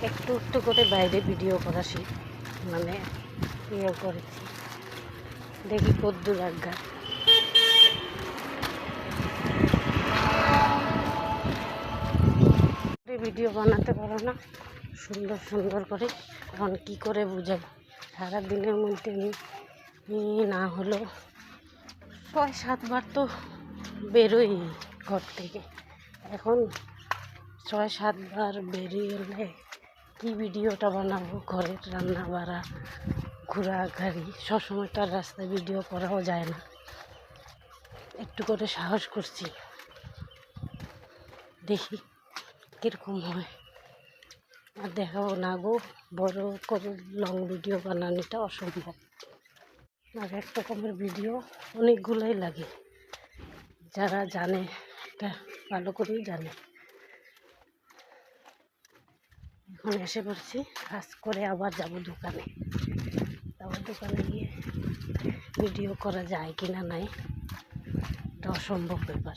একটু একটু করে বাইরে ভিডিও করা মানে ইয়ে করেছি, দেখি কদ্দুর আজ্ঞা। ভিডিও বানাতে পারো না সুন্দর সুন্দর করে, এখন কী করে বুঝাই? সারাদিনের মধ্যে আমি না হলো ৬-৭ বার তো বেরোই ঘর থেকে। এখন ৬-৭ বার বেরিয়ে এলে কী ভিডিওটা বানাবো? ঘরের রান্না বাড়া, ঘোরাঘুরি, সবসময় তো আর রাস্তায় ভিডিও করাও যায় না। একটু করে সাহস করছি, দেখি কীরকম হয়। আর দেখাবো না গো, বড় করে লং ভিডিও বানানোটা অসম্ভব। আর এক রকমের ভিডিও অনেকগুলোই লাগে, যারা জানে এটা ভালো করেই জানে। এখন এসে পড়ছি, কাজ করে আবার যাব দোকানে। আবার দোকানে গিয়ে ভিডিও করা যায় কি না নাই, এটা অসম্ভব ব্যাপার।